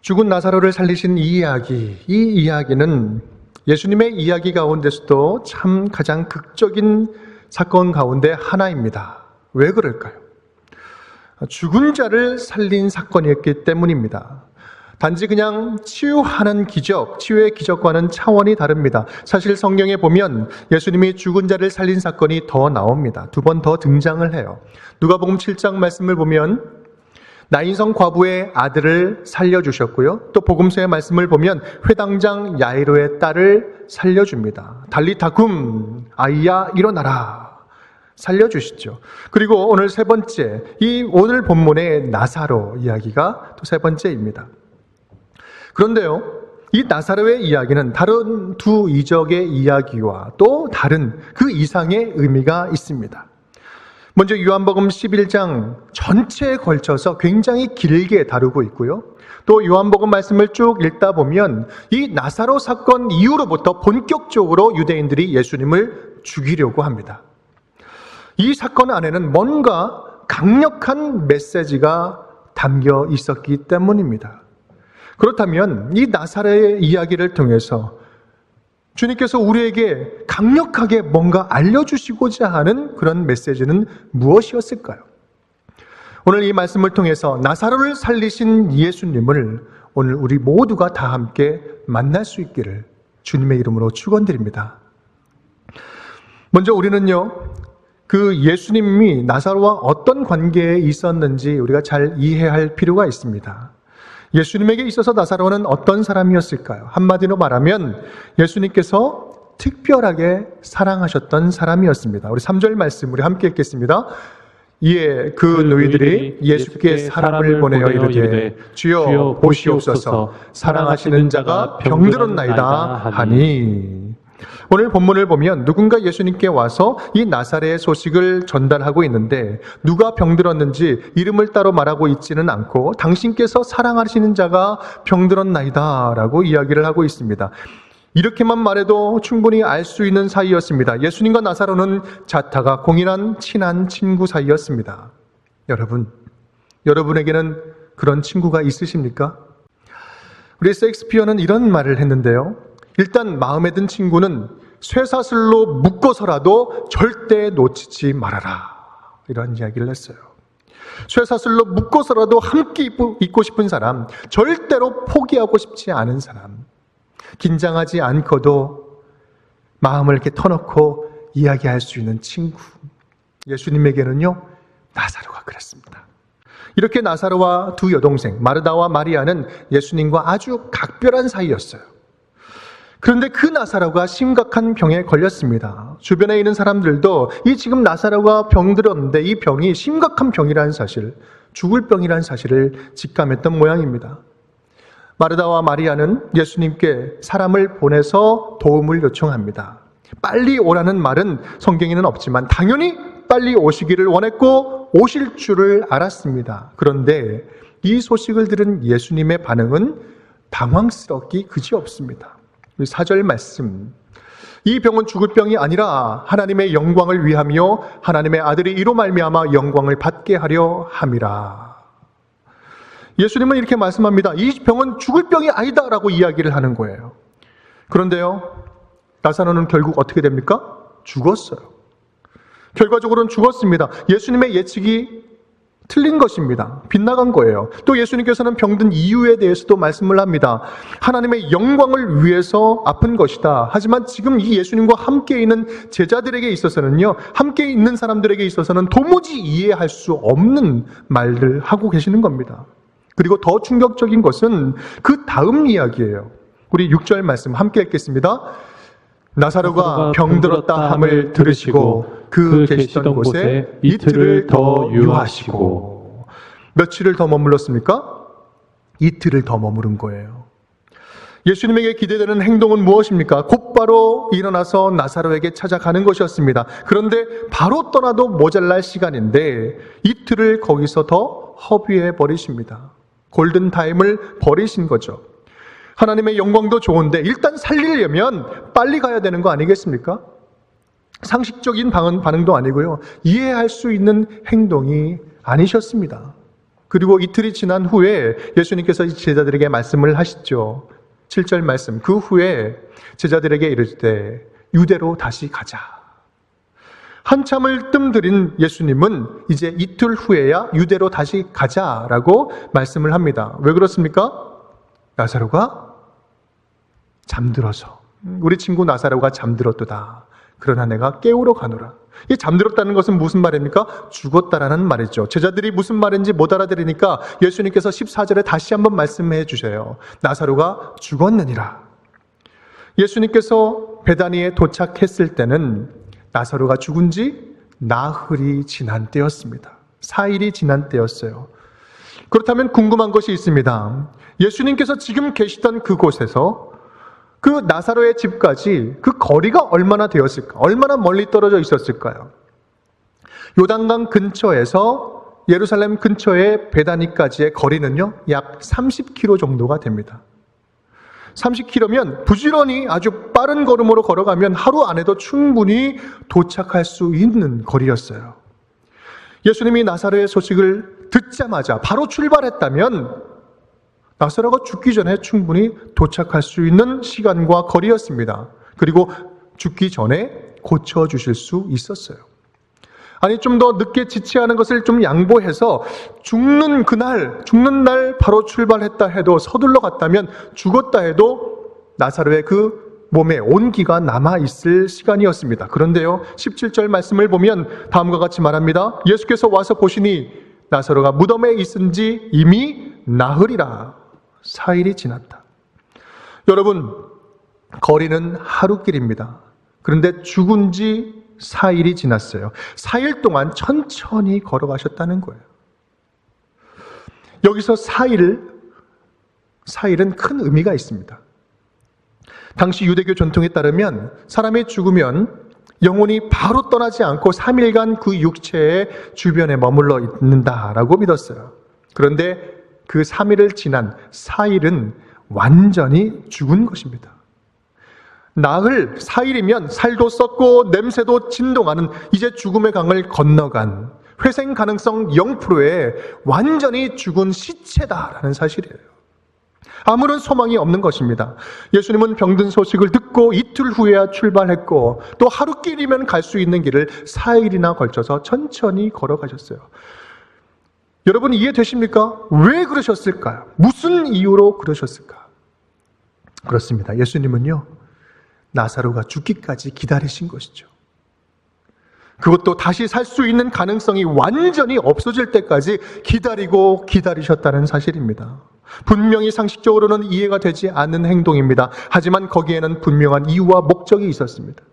죽은 나사로를 살리신 이 이야기는 예수님의 이야기 가운데서도 참 가장 극적인 사건 가운데 하나입니다. 왜 그럴까요? 죽은 자를 살린 사건이었기 때문입니다. 단지 그냥 치유하는 기적, 치유의 기적과는 차원이 다릅니다. 사실 성경에 보면 예수님이 죽은 자를 살린 사건이 더 나옵니다. 2번 더 등장을 해요. 누가복음 7장 말씀을 보면 나인성 과부의 아들을 살려주셨고요. 또 복음서의 말씀을 보면 회당장 야이로의 딸을 살려줍니다. 달리타쿰, 아이야 일어나라, 살려주시죠. 그리고 오늘 세 번째, 이 오늘 본문의 나사로 이야기가 또 세 번째입니다. 그런데요, 이 나사로의 이야기는 다른 두 이적의 이야기와 또 다른 그 이상의 의미가 있습니다. 먼저 요한복음 11장 전체에 걸쳐서 굉장히 길게 다루고 있고요. 또 요한복음 말씀을 쭉 읽다 보면 이 나사로 사건 이후로부터 본격적으로 유대인들이 예수님을 죽이려고 합니다. 이 사건 안에는 뭔가 강력한 메시지가 담겨 있었기 때문입니다. 그렇다면 이 나사로의 이야기를 통해서 주님께서 우리에게 강력하게 뭔가 알려주시고자 하는 그런 메시지는 무엇이었을까요? 오늘 이 말씀을 통해서 나사로를 살리신 예수님을 오늘 우리 모두가 다 함께 만날 수 있기를 주님의 이름으로 축원드립니다. 먼저 우리는요, 그 예수님이 나사로와 어떤 관계에 있었는지 우리가 잘 이해할 필요가 있습니다. 예수님에게 있어서 나사로는 어떤 사람이었을까요? 한마디로 말하면 예수님께서 특별하게 사랑하셨던 사람이었습니다. 우리 3절 말씀 우리 함께 읽겠습니다. 이에 그 너희들이 예수께 사람을 보내어 이르되 주여 보시옵소서, 사랑하시는 자가 병들었나이다 하니. 오늘 본문을 보면 누군가 예수님께 와서 이 나사렛의 소식을 전달하고 있는데 누가 병들었는지 이름을 따로 말하고 있지는 않고 당신께서 사랑하시는 자가 병들었나이다 라고 이야기를 하고 있습니다. 이렇게만 말해도 충분히 알 수 있는 사이였습니다. 예수님과 나사로는 자타가 공인한 친한 친구 사이였습니다. 여러분에게는 그런 친구가 있으십니까? 우리 셰익스피어는 이런 말을 했는데요. 일단 마음에 든 친구는 쇠사슬로 묶어서라도 절대 놓치지 말아라, 이런 이야기를 했어요. 쇠사슬로 묶어서라도 함께 있고 싶은 사람, 절대로 포기하고 싶지 않은 사람, 긴장하지 않고도 마음을 이렇게 터놓고 이야기할 수 있는 친구. 예수님에게는요, 나사로가 그랬습니다. 이렇게 나사로와 두 여동생 마르다와 마리아는 예수님과 아주 각별한 사이였어요. 그런데 그 나사로가 심각한 병에 걸렸습니다. 주변에 있는 사람들도 이 지금 나사로가 병들었는데 이 병이 심각한 병이라는 사실, 죽을 병이라는 사실을 직감했던 모양입니다. 마르다와 마리아는 예수님께 사람을 보내서 도움을 요청합니다. 빨리 오라는 말은 성경에는 없지만 당연히 빨리 오시기를 원했고 오실 줄을 알았습니다. 그런데 이 소식을 들은 예수님의 반응은 당황스럽기 그지없습니다. 4절 말씀, 이 병은 죽을 병이 아니라 하나님의 영광을 위하며 하나님의 아들이 이로 말미암아 영광을 받게 하려 함이라. 예수님은 이렇게 말씀합니다. 이 병은 죽을 병이 아니다 라고 이야기를 하는 거예요. 그런데요, 나사로는 결국 어떻게 됩니까? 죽었어요. 결과적으로는 죽었습니다. 예수님의 예측이 틀린 것입니다. 빗나간 거예요. 또 예수님께서는 병든 이유에 대해서도 말씀을 합니다. 하나님의 영광을 위해서 아픈 것이다. 하지만 지금 이 예수님과 함께 있는 제자들에게 있어서는요, 함께 있는 사람들에게 있어서는 도무지 이해할 수 없는 말을 하고 계시는 겁니다. 그리고 더 충격적인 것은 그 다음 이야기예요. 우리 6절 말씀 함께 읽겠습니다. 나사로가 병들었다 함을 들으시고 그 계시던 곳에 이틀을 더 유하시고. 며칠을 더 머물렀습니까? 이틀을 더 머무른 거예요. 예수님에게 기대되는 행동은 무엇입니까? 곧바로 일어나서 나사로에게 찾아가는 것이었습니다. 그런데 바로 떠나도 모자랄 시간인데 이틀을 거기서 더 허비해 버리십니다. 골든타임을 버리신 거죠. 하나님의 영광도 좋은데 일단 살리려면 빨리 가야 되는 거 아니겠습니까? 상식적인 반응도 아니고요, 이해할 수 있는 행동이 아니셨습니다. 그리고 이틀이 지난 후에 예수님께서 제자들에게 말씀을 하시죠. 7절 말씀. 그 후에 제자들에게 이르시되 유대로 다시 가자. 한참을 뜸들인 예수님은 이제 이틀 후에야 유대로 다시 가자라고 말씀을 합니다. 왜 그렇습니까? 나사로가 잠들어서. 우리 친구 나사로가 잠들었도다. 그러나 내가 깨우러 가노라. 이 잠들었다는 것은 무슨 말입니까? 죽었다라는 말이죠. 제자들이 무슨 말인지 못 알아들으니까 예수님께서 14절에 다시 한번 말씀해 주세요. 나사로가 죽었느니라. 예수님께서 베다니에 도착했을 때는 나사로가 죽은 지 나흘이 지난 때였습니다. 4일이 지난 때였어요. 그렇다면 궁금한 것이 있습니다. 예수님께서 지금 계시던 그곳에서 그 나사로의 집까지 그 거리가 얼마나 되었을까? 얼마나 멀리 떨어져 있었을까요? 요단강 근처에서 예루살렘 근처의 베다니까지의 거리는요, 약 30km 정도가 됩니다. 30km면 부지런히 아주 빠른 걸음으로 걸어가면 하루 안에도 충분히 도착할 수 있는 거리였어요. 예수님이 나사로의 소식을 듣자마자 바로 출발했다면 나사로가 죽기 전에 충분히 도착할 수 있는 시간과 거리였습니다. 그리고 죽기 전에 고쳐주실 수 있었어요. 아니, 좀 더 늦게 지체하는 것을 좀 양보해서 죽는 날 바로 출발했다 해도, 서둘러 갔다면, 죽었다 해도 나사로의 그 몸에 온기가 남아있을 시간이었습니다. 그런데요, 17절 말씀을 보면 다음과 같이 말합니다. 예수께서 와서 보시니 나사로가 무덤에 있은 지 이미 나흘이라. 4일이 지났다. 여러분, 거리는 하루길입니다. 그런데 죽은 지 4일이 지났어요. 4일 동안 천천히 걸어가셨다는 거예요. 여기서 4일은 큰 의미가 있습니다. 당시 유대교 전통에 따르면 사람이 죽으면 영혼이 바로 떠나지 않고 3일간 그 육체의 주변에 머물러 있는다라고 믿었어요. 그런데 그 3일을 지난 4일은 완전히 죽은 것입니다. 나흘, 4일이면 살도 썩고 냄새도 진동하는 이제 죽음의 강을 건너간 회생 가능성 0%의 완전히 죽은 시체다라는 사실이에요. 아무런 소망이 없는 것입니다. 예수님은 병든 소식을 듣고 이틀 후에야 출발했고 또 하루길이면 갈 수 있는 길을 4일이나 걸쳐서 천천히 걸어가셨어요. 여러분, 이해되십니까? 왜 그러셨을까요? 무슨 이유로 그러셨을까? 그렇습니다. 예수님은요, 나사로가 죽기까지 기다리신 것이죠. 그것도 다시 살 수 있는 가능성이 완전히 없어질 때까지 기다리셨다는 사실입니다. 분명히 상식적으로는 이해가 되지 않는 행동입니다. 하지만 거기에는 분명한 이유와 목적이 있었습니다.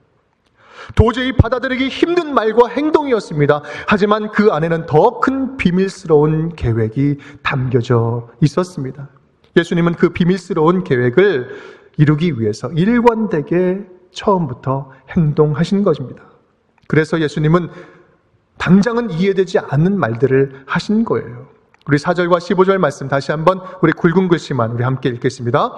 도저히 받아들이기 힘든 말과 행동이었습니다. 하지만 그 안에는 더 큰 비밀스러운 계획이 담겨져 있었습니다. 예수님은 그 비밀스러운 계획을 이루기 위해서 일관되게 처음부터 행동하신 것입니다. 그래서 예수님은 당장은 이해되지 않는 말들을 하신 거예요. 우리 4절과 15절 말씀 다시 한번 우리 굵은 글씨만 우리 함께 읽겠습니다.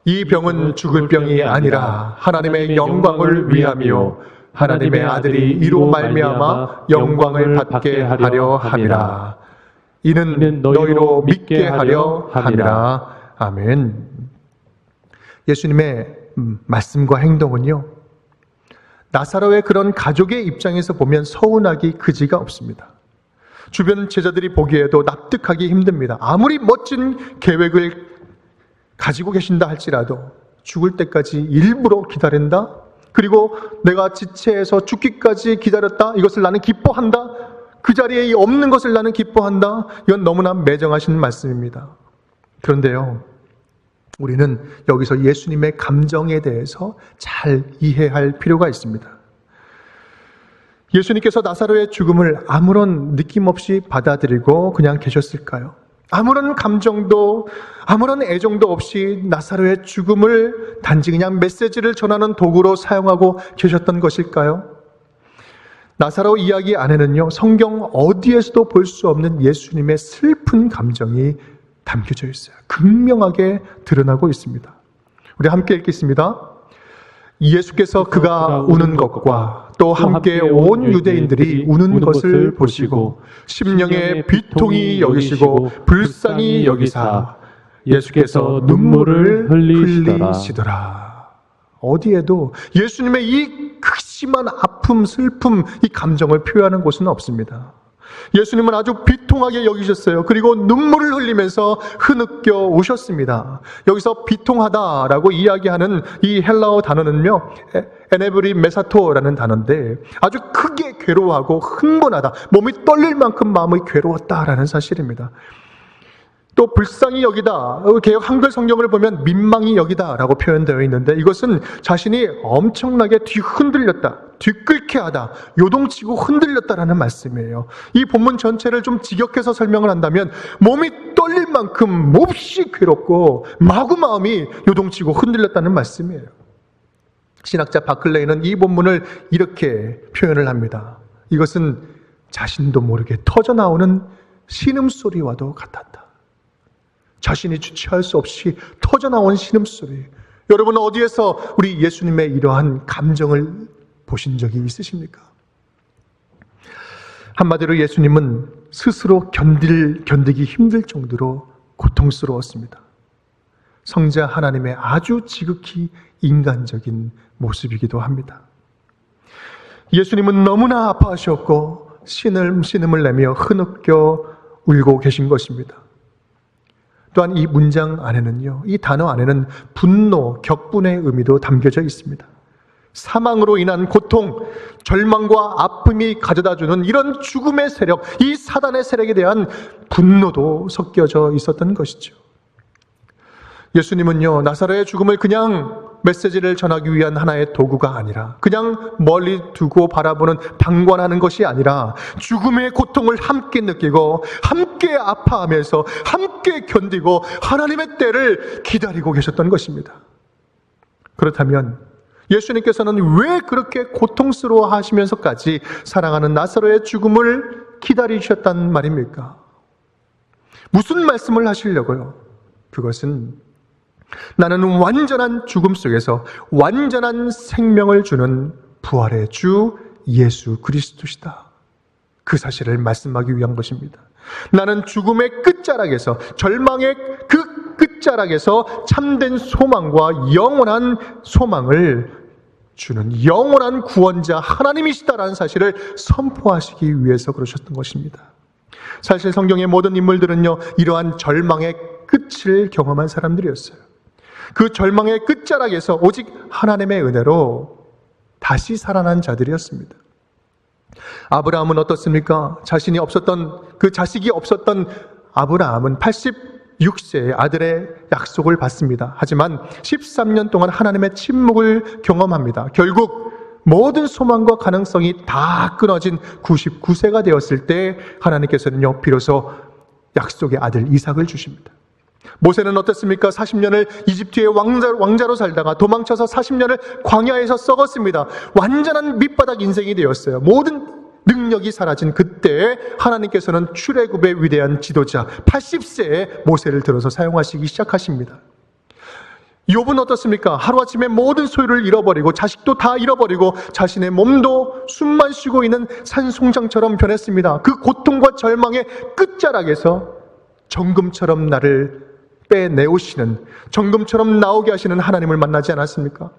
이 병은 죽을 병이 아니라 하나님의 영광을 위함이요 하나님의 아들이 이로 말미암아 영광을 받게 하려 함이라. 이는 너희로 믿게 하려 함이라. 아멘. 예수님의 말씀과 행동은요, 나사로의 그런 가족의 입장에서 보면 서운하기 그지가 없습니다. 주변 제자들이 보기에도 납득하기 힘듭니다. 아무리 멋진 계획을 가지고 계신다 할지라도 죽을 때까지 일부러 기다린다? 그리고 내가 지체해서 죽기까지 기다렸다? 이것을 나는 기뻐한다? 그 자리에 없는 것을 나는 기뻐한다? 이건 너무나 매정하신 말씀입니다. 그런데요, 우리는 여기서 예수님의 감정에 대해서 잘 이해할 필요가 있습니다. 예수님께서 나사로의 죽음을 아무런 느낌 없이 받아들이고 그냥 계셨을까요? 아무런 감정도, 아무런 애정도 없이 나사로의 죽음을 단지 그냥 메시지를 전하는 도구로 사용하고 계셨던 것일까요? 나사로 이야기 안에는요, 성경 어디에서도 볼 수 없는 예수님의 슬픈 감정이 담겨져 있어요. 극명하게 드러나고 있습니다. 우리 함께 읽겠습니다. 예수께서 그가 우는 것과 또 함께 온 유대인들이 우는 것을 보시고 심령의 비통이 여기시고 불쌍히 여기사 예수께서 눈물을 흘리시더라. 어디에도 예수님의 이 극심한 아픔, 슬픔, 이 감정을 표현하는 곳은 없습니다. 예수님은 아주 비통하게 여기셨어요. 그리고 눈물을 흘리면서 흐느껴 오셨습니다. 여기서 비통하다라고 이야기하는 이 헬라어 단어는요, 에네브리 메사토라는 단어인데 아주 크게 괴로워하고 흥분하다, 몸이 떨릴 만큼 마음이 괴로웠다라는 사실입니다. 또 불쌍히 여기다, 개역 한글 성경을 보면 민망히 여기다라고 표현되어 있는데 이것은 자신이 엄청나게 뒤흔들렸다, 뒤끓게 하다, 요동치고 흔들렸다라는 말씀이에요. 이 본문 전체를 좀 직역해서 설명을 한다면 몸이 떨릴 만큼 몹시 괴롭고 마구 마음이 요동치고 흔들렸다는 말씀이에요. 신학자 바클레이는 이 본문을 이렇게 표현을 합니다. 이것은 자신도 모르게 터져나오는 신음소리와도 같았다. 자신이 주체할 수 없이 터져나온 신음소리. 여러분 어디에서 우리 예수님의 이러한 감정을 보신 적이 있으십니까? 한마디로 예수님은 스스로 견디기 힘들 정도로 고통스러웠습니다. 성자 하나님의 아주 지극히 인간적인 모습이기도 합니다. 예수님은 너무나 아파하셨고 신음을 내며 흐느껴 울고 계신 것입니다. 또한 이 문장 안에는요, 이 단어 안에는 분노, 격분의 의미도 담겨져 있습니다. 사망으로 인한 고통, 절망과 아픔이 가져다주는 이런 죽음의 세력, 이 사단의 세력에 대한 분노도 섞여져 있었던 것이죠. 예수님은요, 나사로의 죽음을 그냥 메시지를 전하기 위한 하나의 도구가 아니라, 그냥 멀리 두고 바라보는 방관하는 것이 아니라 죽음의 고통을 함께 느끼고 함께 아파하면서 함께 견디고 하나님의 때를 기다리고 계셨던 것입니다. 그렇다면 예수님께서는 왜 그렇게 고통스러워 하시면서까지 사랑하는 나사로의 죽음을 기다리셨단 말입니까? 무슨 말씀을 하시려고요? 그것은 나는 완전한 죽음 속에서 완전한 생명을 주는 부활의 주 예수 그리스도시다. 그 사실을 말씀하기 위한 것입니다. 나는 죽음의 끝자락에서, 절망의 그 끝자락에서 참된 소망과 영원한 소망을 주는 영원한 구원자 하나님이시다라는 사실을 선포하시기 위해서 그러셨던 것입니다. 사실 성경의 모든 인물들은요, 이러한 절망의 끝을 경험한 사람들이었어요. 그 절망의 끝자락에서 오직 하나님의 은혜로 다시 살아난 자들이었습니다. 아브라함은 어떻습니까? 자신이 없었던, 그 자식이 없었던 아브라함은 86세에 아들의 약속을 받습니다. 하지만 13년 동안 하나님의 침묵을 경험합니다. 결국 모든 소망과 가능성이 다 끊어진 99세가 되었을 때 하나님께서는요, 비로소 약속의 아들 이삭을 주십니다. 모세는 어땠습니까? 40년을 이집트의 왕자로 살다가 도망쳐서 40년을 광야에서 썩었습니다. 완전한 밑바닥 인생이 되었어요. 모든 능력이 사라진 그때 하나님께서는 출애굽의 위대한 지도자 80세에 모세를 들어서 사용하시기 시작하십니다. 욥은 어떻습니까? 하루아침에 모든 소유를 잃어버리고 자식도 다 잃어버리고 자신의 몸도 숨만 쉬고 있는 산송장처럼 변했습니다. 그 고통과 절망의 끝자락에서 정금처럼 나를 빼내오시는, 정금처럼 나오게 하시는 하나님을 만나지 않았습니까?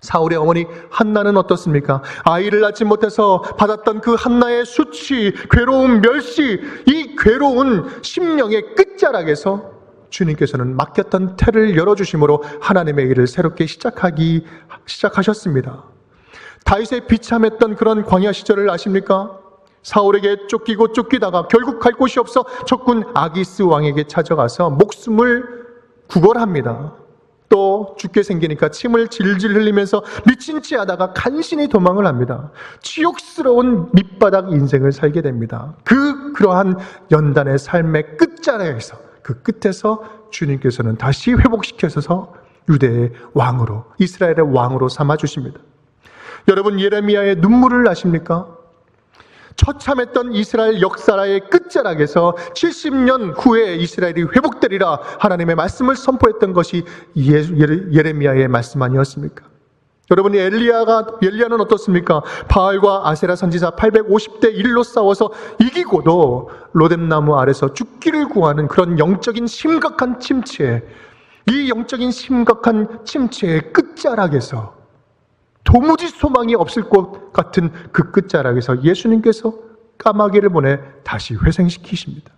사울의 어머니 한나는 어떻습니까? 아이를 낳지 못해서 받았던 그 한나의 수치, 괴로움, 멸시, 이 괴로운 심령의 끝자락에서 주님께서는 막혔던 태를 열어주심으로 하나님의 일을 새롭게 시작하셨습니다. 다윗의 비참했던 그런 광야 시절을 아십니까? 사울에게 쫓기고 쫓기다가 결국 갈 곳이 없어 적군 아기스 왕에게 찾아가서 목숨을 구걸합니다. 또 죽게 생기니까 침을 질질 흘리면서 미친 채 하다가 간신히 도망을 합니다. 치욕스러운 밑바닥 인생을 살게 됩니다. 그러한 연단의 삶의 끝자락에서, 그 끝에서 주님께서는 다시 회복시켜서 유대의 왕으로, 이스라엘의 왕으로 삼아주십니다. 여러분, 예레미야의 눈물을 아십니까? 처참했던 이스라엘 역사의 끝자락에서 70년 후에 이스라엘이 회복되리라 하나님의 말씀을 선포했던 것이 예레미야의 말씀 아니었습니까? 여러분이 엘리야는 어떻습니까? 바알과 아세라 선지자 850대 1로 싸워서 이기고도 로뎀나무 아래서 죽기를 구하는 그런 영적인 심각한 침체, 이 영적인 심각한 침체의 끝자락에서 도무지 소망이 없을 것 같은 그 끝자락에서 예수님께서 까마귀를 보내 다시 회생시키십니다.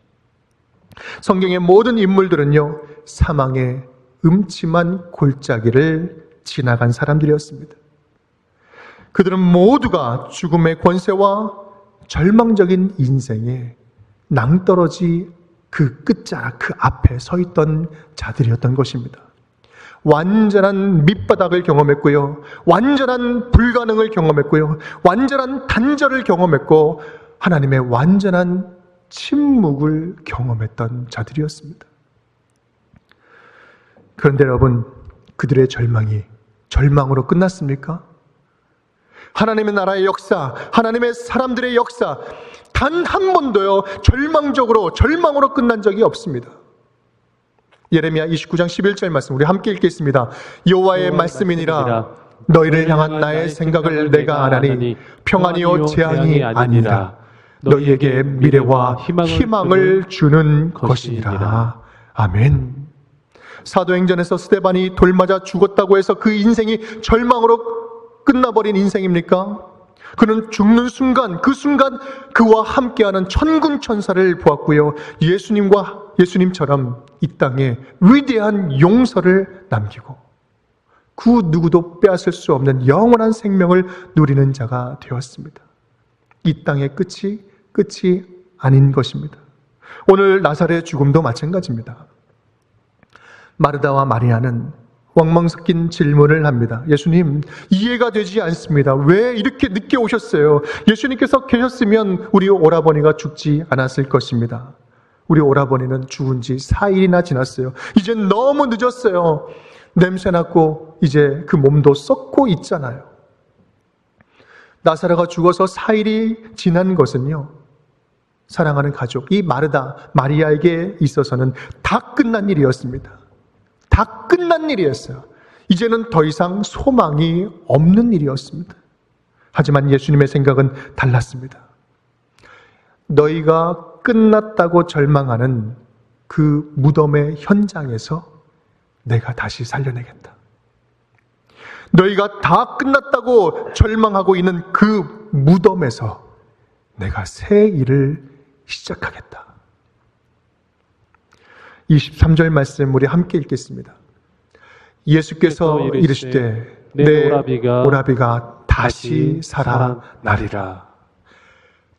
성경의 모든 인물들은요, 사망의 음침한 골짜기를 지나간 사람들이었습니다. 그들은 모두가 죽음의 권세와 절망적인 인생에 낭떠러지 그 끝자락, 그 앞에 서 있던 자들이었던 것입니다. 완전한 밑바닥을 경험했고요, 완전한 불가능을 경험했고요, 완전한 단절을 경험했고, 하나님의 완전한 침묵을 경험했던 자들이었습니다. 그런데 여러분, 그들의 절망이 절망으로 끝났습니까? 하나님의 나라의 역사, 하나님의 사람들의 역사, 단 한 번도요, 절망으로 끝난 적이 없습니다. 예레미야 29장 11절 말씀 우리 함께 읽겠습니다. 여호와의 말씀이니라, 너희를 향한 나의 생각을 내가 아나니 평안이요 재앙이 아니라 너희에게 미래와 희망을 주는 것이니라. 아멘. 사도행전에서 스데반이 돌 맞아 죽었다고 해서 그 인생이 절망으로 끝나버린 인생입니까? 그는 죽는 순간, 그 순간 그와 함께하는 천군 천사를 보았고요, 예수님처럼 이 땅에 위대한 용서를 남기고 그 누구도 빼앗을 수 없는 영원한 생명을 누리는 자가 되었습니다. 이 땅의 끝이 아닌 것입니다. 오늘 나사렛의 죽음도 마찬가지입니다. 마르다와 마리아는 왕망 섞인 질문을 합니다. 예수님, 이해가 되지 않습니다. 왜 이렇게 늦게 오셨어요? 예수님께서 계셨으면 우리 오라버니가 죽지 않았을 것입니다. 우리 오라버니는 죽은 지 4일이나 지났어요. 이젠 너무 늦었어요. 냄새났고 이제 그 몸도 썩고 있잖아요. 나사로가 죽어서 4일이 지난 것은요, 사랑하는 가족, 이 마리아에게 있어서는 다 끝난 일이었습니다. 다 끝난 일이었어요. 이제는 더 이상 소망이 없는 일이었습니다. 하지만 예수님의 생각은 달랐습니다. 너희가 끝났다고 절망하는 그 무덤의 현장에서 내가 다시 살려내겠다. 너희가 다 끝났다고 절망하고 있는 그 무덤에서 내가 새 일을 시작하겠다. 23절 말씀 우리 함께 읽겠습니다. 예수께서 이르시되 내 오라비가 다시 살아나리라.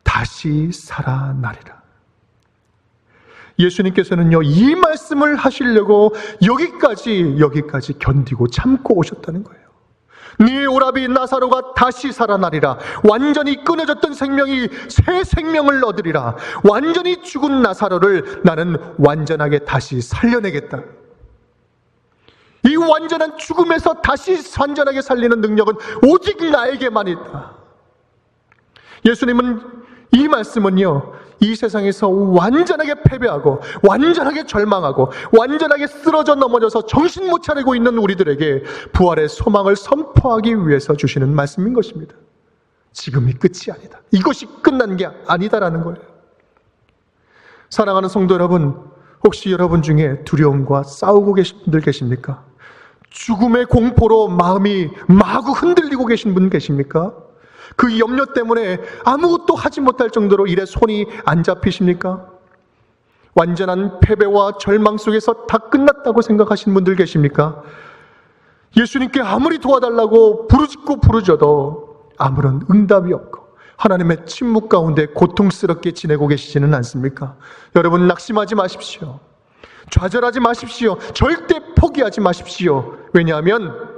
다시 살아나리라. 예수님께서는요, 이 말씀을 하시려고 여기까지 견디고 참고 오셨다는 거예요. 네 오라비 나사로가 다시 살아나리라. 완전히 끊어졌던 생명이 새 생명을 얻으리라. 완전히 죽은 나사로를 나는 완전하게 다시 살려내겠다. 이 완전한 죽음에서 다시 완전하게 살리는 능력은 오직 나에게만 있다. 예수님은 이 말씀은요, 이 세상에서 완전하게 패배하고 완전하게 절망하고 완전하게 쓰러져 넘어져서 정신 못 차리고 있는 우리들에게 부활의 소망을 선포하기 위해서 주시는 말씀인 것입니다. 지금이 끝이 아니다. 이것이 끝난 게 아니다라는 거예요. 사랑하는 성도 여러분, 혹시 여러분 중에 두려움과 싸우고 계신 분들 계십니까? 죽음의 공포로 마음이 마구 흔들리고 계신 분 계십니까? 그 염려 때문에 아무것도 하지 못할 정도로 일에 손이 안 잡히십니까? 완전한 패배와 절망 속에서 다 끝났다고 생각하시는 분들 계십니까? 예수님께 아무리 도와달라고 부르짖고 부르짖어도 아무런 응답이 없고 하나님의 침묵 가운데 고통스럽게 지내고 계시지는 않습니까? 여러분, 낙심하지 마십시오. 좌절하지 마십시오. 절대 포기하지 마십시오. 왜냐하면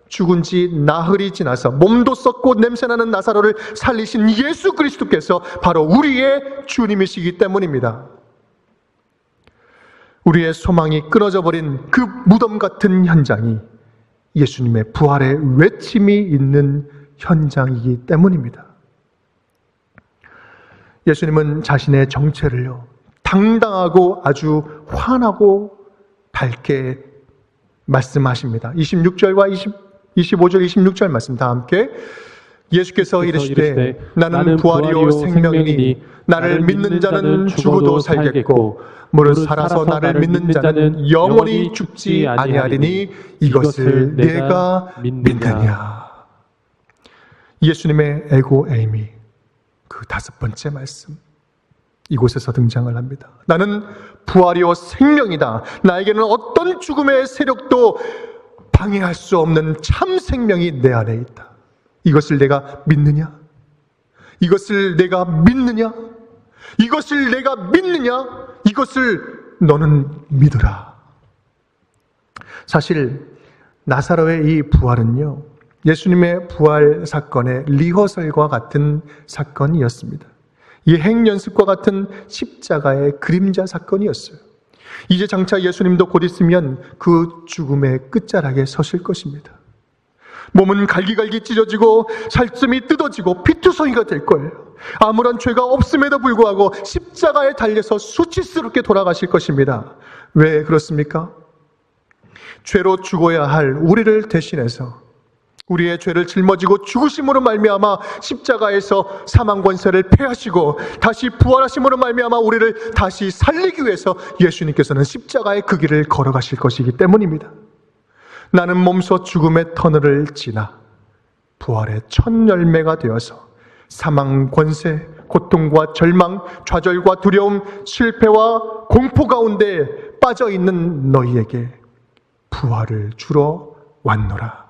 죽은 지 나흘이 지나서 몸도 썩고 냄새나는 나사로를 살리신 예수 그리스도께서 바로 우리의 주님이시기 때문입니다. 우리의 소망이 끊어져 버린 그 무덤 같은 현장이 예수님의 부활의 외침이 있는 현장이기 때문입니다. 예수님은 자신의 정체를요, 당당하고 아주 환하고 밝게 말씀하십니다. 26절과 25절, 26절 말씀 다 함께. 예수께서 이르시되 나는 부활이요 생명이니 나를 믿는 자는 죽어도 살겠고 무릇 살아서 나를 믿는 자는 영원히 죽지 아니하리니 이것을 내가 믿느냐. 예수님의 에고 에임이 그 5번째 말씀, 이곳에서 등장을 합니다. 나는 부활이요 생명이다. 나에게는 어떤 죽음의 세력도 방해할 수 없는 참 생명이 내 안에 있다. 이것을 내가 믿느냐? 이것을 내가 믿느냐? 이것을 내가 믿느냐? 이것을 너는 믿으라. 사실 나사로의 이 부활은요, 예수님의 부활 사건의 리허설과 같은 사건이었습니다. 예행연습과 같은 십자가의 그림자 사건이었어요. 이제 장차 예수님도 곧 있으면 그 죽음의 끝자락에 서실 것입니다. 몸은 갈기갈기 찢어지고 살점이 뜯어지고 피투성이가 될 거예요. 아무런 죄가 없음에도 불구하고 십자가에 달려서 수치스럽게 돌아가실 것입니다. 왜 그렇습니까? 죄로 죽어야 할 우리를 대신해서 우리의 죄를 짊어지고 죽으심으로 말미암아 십자가에서 사망 권세를 패하시고 다시 부활하심으로 말미암아 우리를 다시 살리기 위해서 예수님께서는 십자가의 그 길을 걸어가실 것이기 때문입니다. 나는 몸소 죽음의 터널을 지나 부활의 첫 열매가 되어서 사망 권세, 고통과 절망, 좌절과 두려움, 실패와 공포 가운데 빠져있는 너희에게 부활을 주러 왔노라.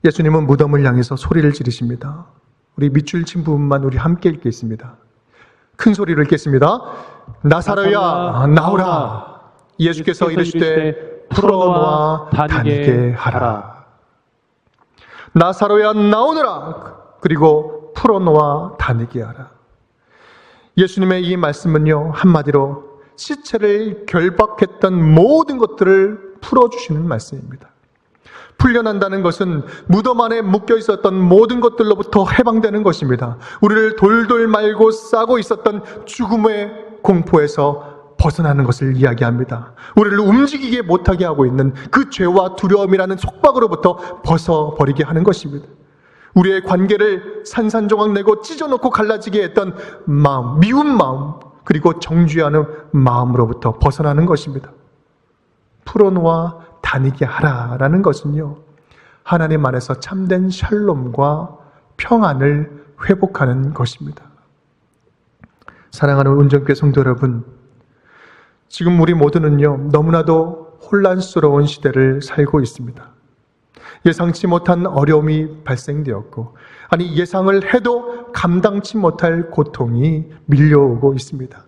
예수님은 무덤을 향해서 소리를 지르십니다. 우리 밑줄 친 부분만 우리 함께 읽겠습니다. 큰 소리를 읽겠습니다. 나사로야 나오라. 예수께서 이르시되 풀어놓아 다니게 하라. 나사로야 나오너라. 그리고 풀어놓아 다니게 하라. 예수님의 이 말씀은요, 한마디로 시체를 결박했던 모든 것들을 풀어주시는 말씀입니다. 풀려난다는 것은 무덤 안에 묶여 있었던 모든 것들로부터 해방되는 것입니다. 우리를 돌돌 말고 싸고 있었던 죽음의 공포에서 벗어나는 것을 이야기합니다. 우리를 움직이게 못하게 하고 있는 그 죄와 두려움이라는 속박으로부터 벗어버리게 하는 것입니다. 우리의 관계를 산산조각 내고 찢어놓고 갈라지게 했던 마음, 미운 마음, 그리고 정죄하는 마음으로부터 벗어나는 것입니다. 풀어놓아 다니게 하라라는 것은요, 하나님 안에서 참된 샬롬과 평안을 회복하는 것입니다. 사랑하는 운전교회 성도 여러분, 지금 우리 모두는요, 너무나도 혼란스러운 시대를 살고 있습니다. 예상치 못한 어려움이 발생되었고, 아니 예상을 해도 감당치 못할 고통이 밀려오고 있습니다.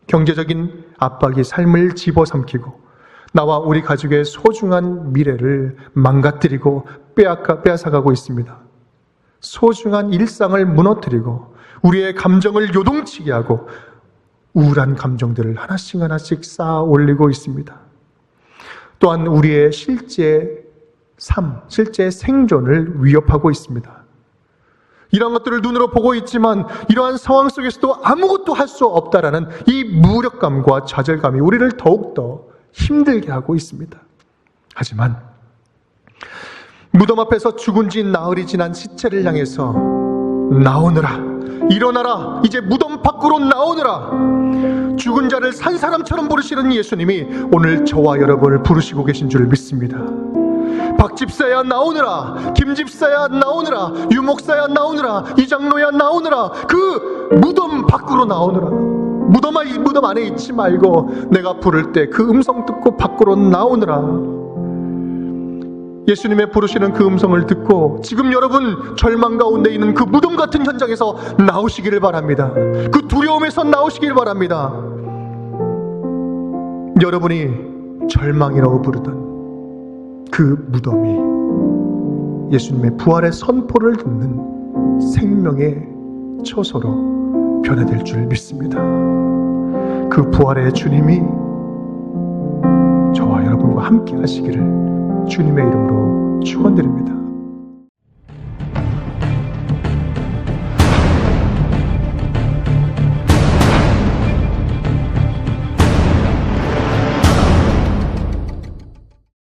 경제적인 압박이 삶을 집어삼키고 나와 우리 가족의 소중한 미래를 망가뜨리고 빼앗아가고 있습니다. 소중한 일상을 무너뜨리고 우리의 감정을 요동치게 하고 우울한 감정들을 하나씩 쌓아 올리고 있습니다. 또한 우리의 실제 삶, 실제 생존을 위협하고 있습니다. 이런 것들을 눈으로 보고 있지만 이러한 상황 속에서도 아무것도 할 수 없다라는 이 무력감과 좌절감이 우리를 더욱더 힘들게 하고 있습니다. 하지만 무덤 앞에서 죽은 지 나흘이 지난 시체를 향해서 나오너라, 일어나라, 이제 무덤 밖으로 나오너라, 죽은 자를 산 사람처럼 부르시는 예수님이 오늘 저와 여러분을 부르시고 계신 줄 믿습니다. 박집사야 나오너라, 김집사야 나오너라, 유목사야 나오너라, 이장로야 나오너라, 그 무덤 밖으로 나오너라. 무덤 안에 있지 말고 내가 부를 때 그 음성 듣고 밖으로 나오느라. 예수님의 부르시는 그 음성을 듣고 지금 여러분 절망 가운데 있는 그 무덤 같은 현장에서 나오시기를 바랍니다. 그 두려움에서 나오시기를 바랍니다. 여러분이 절망이라고 부르던 그 무덤이 예수님의 부활의 선포를 듣는 생명의 처소로 변화될 줄 믿습니다. 그 부활의 주님이 저와 여러분과 함께 하시기를 주님의 이름으로 축원드립니다.